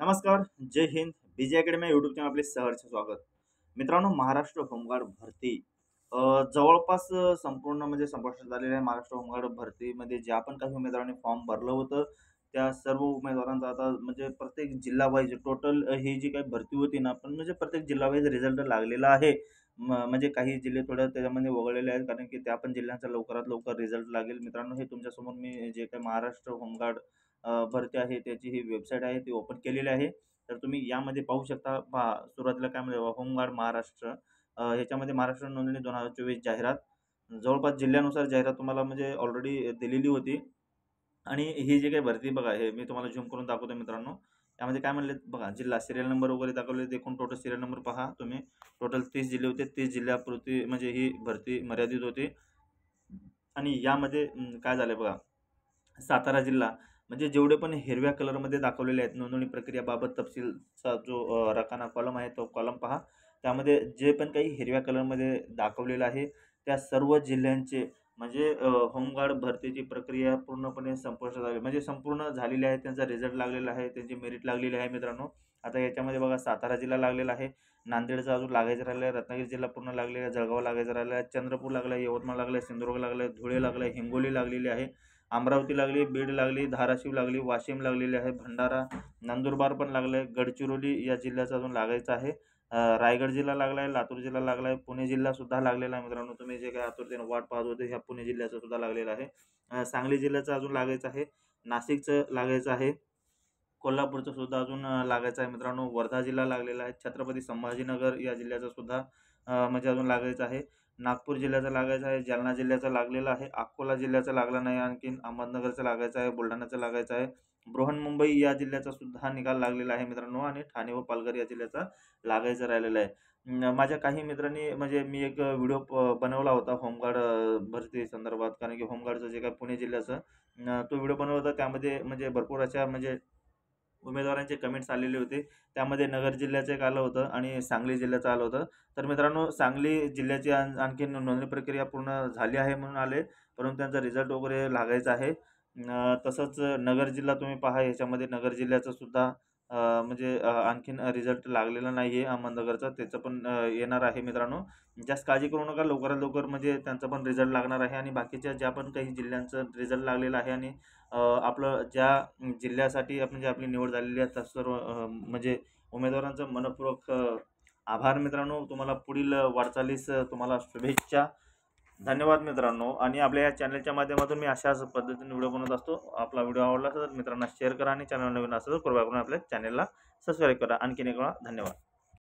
नमस्कार, जय हिंद. बीजे academy YouTube channel आपले सहर्ष स्वागत. मित्रांनो, महाराष्ट्र होमगार्ड भरती जवळपास संपूर्ण म्हणजे संपुष्टात आलेल्या आहे. महाराष्ट्र होमगार्ड भरतीमध्ये ज्या पण काही उमेदवारांनी फॉर्म भरलं होतं, त्या सर्व उमेदवारांचा आता म्हणजे प्रत्येक जिल्हा वाईज टोटल ही जी काही भरती होती ना, पण म्हणजे प्रत्येक जिल्हा वाईज रिझल्ट लागलेला आहे. म्हणजे काही जिल्हे थोडं त्याच्यामध्ये वगळलेले आहेत, कारण की त्या पण जिल्ह्यांचा लवकरात लवकर रिझल्ट लागेल. मित्रांनो, हे तुमच्यासमोर मी जे काही महाराष्ट्र होमगार्ड भरती आहे त्याची ही वेबसाईट आहे ती ओपन केलेली आहे. तर तुम्ही यामध्ये पाहू शकता. पहा, सुरुवातीला काय म्हणजे होमगार्ड महाराष्ट्र ह्याच्यामध्ये महाराष्ट्र नोंदणी 2024 जाहिरात. जवळपास जिल्ह्यानुसार जाहिरात तुम्हाला म्हणजे ऑलरेडी दिलेली होती. आणि ही जी काही भरती बघा, हे मी तुम्हाला झूम करून दाखवतो मित्रांनो. त्यामध्ये काय म्हणले बघा, जिल्हा सिरियल नंबर वगैरे दाखवले. एकूण टोटल सिरियल नंबर पहा तुम्ही. टोटल 30 जिल्हे होते. 30 जिल्ह्यापुरती म्हणजे ही भरती मर्यादित होती. आणि यामध्ये काय झालं बघा, सातारा जिल्हा म्हणजे जेवढे पण हिरव्या कलरमध्ये दाखवलेले आहेत नोंदणी प्रक्रियाबाबत तपशीलचा जो रकाना कॉलम आहे तो कॉलम पहा. त्यामध्ये जे पण काही हिरव्या कलरमध्ये दाखवलेलं आहे त्या सर्व जिल्ह्यांचे म्हणजे होमगार्ड भरतीची प्रक्रिया पूर्णपणे संपुष्टात आली म्हणजे संपूर्ण झालेली आहे. त्यांचा रिझल्ट लागलेला आहे, त्यांची मेरिट लागलेली आहे मित्रांनो. आता याच्यामध्ये बघा, सातारा जिल्हा लागलेला आहे, नांदेडचा अजून लागायचं राहिलं आहे, रत्नागिरी जिल्हा पूर्ण लागलेला आहे, जळगाव लागायचं राहिलं आहे, चंद्रपूर लागलं आहे, यवतमाळ लागलं आहे, सिंधुदुर्ग लागलं आहे, धुळे लागलं आहे, हिंगोली लागलेली आहे, अमरावती लागली, बीड लागली, धाराशिव लागली, वाशिम लागलेली आहे, भंडारा, नंदुरबार पण लागलं आहे, गडचिरोली या जिल्ह्याचा अजून लागायचं आहे, रायगड जिल्हा लागला आहे, लातूर जिल्हा लागला आहे, पुणे जिल्हासुद्धा लागलेला आहे मित्रांनो. तुम्ही जे काही आतुरतेने वाट पाहत होते ह्या पुणे जिल्ह्याचं सुद्धा लागलेलं आहे. सांगली जिल्ह्याचं अजून लागायचं आहे, नाशिकचं लागायचं आहे, कोल्हापूरचं सुद्धा अजून लागायचं आहे मित्रांनो. वर्धा जिल्हा लागलेला आहे, छत्रपती संभाजीनगर या जिल्ह्याचं सुद्धा म्हणजे अजून लागायचं आहे. नागपूर जिल्ह्याचा लागायचा आहे, जालना जिल्ह्याचा लागलेला आहे, अकोला जिल्ह्याचा लागला नाही, आणखीन अहमदनगरचा लागायचा आहे, बुलढाण्याचा लागायचा आहे, बृहन्मुंबई या जिल्ह्याचा सुद्धा निकाल लागलेला आहे मित्रांनो, आणि ठाणे व पालघर या जिल्ह्याचा लागायचं राहिलेला आहे. माझ्या काही मित्रांनी म्हणजे मी एक व्हिडिओ बनवला होता होमगार्ड भरती संदर्भात, कारण की होमगार्डचं जे काही पुणे जिल्ह्याचं तो व्हिडिओ बनवला होता. त्यामध्ये म्हणजे भरपूर अशा म्हणजे उमेदवारांचे कमेंट्स आलेले होते. त्यामध्ये नगर जिल्ह्याचं एक आलं होतं आणि सांगली जिल्ह्याचं आलं होतं. तर मित्रांनो, सांगली जिल्ह्याची आणखीन नोंदणी प्रक्रिया पूर्ण झाली आहे म्हणून आले, परंतु त्यांचा रिझल्ट वगैरे लागायचा आहे. तसंच नगर जिल्हा तुम्ही पहा, ह्याच्यामध्ये नगर जिल्ह्याचं सुद्धा म्हणजे आणखीन रिझल्ट लागलेला नाही आहे अहमदनगरचा. त्याचं पण येणार आहे मित्रांनो. जास्त काळजी करू नका, लवकरात लवकर म्हणजे त्यांचा पण रिझल्ट लागणार आहे. आणि बाकीच्या ज्या पण काही जिल्ह्यांचं रिझल्ट लागलेला आहे आणि आपलं ज्या जिल्ह्यासाठी म्हणजे आपली निवड झालेली आहे त्या सर्व म्हणजे उमेदवारांचं मनःपूर्वक आभार मित्रांनो. तुम्हाला पुढील वाटचालीस तुम्हाला शुभेच्छा. धन्यवाद मित्रांनो. आणि आपल्या या चॅनलच्या माध्यमातून मी अशाच पद्धतीने व्हिडिओ बनवत असतो. आपला व्हिडिओ आवडला असेल तर मित्रांना शेअर करा आणि चॅनल नवीन असेल तर कृपया करून आपल्या चॅनलला सबस्क्राईब करा. आणखीन एक वेळा धन्यवाद.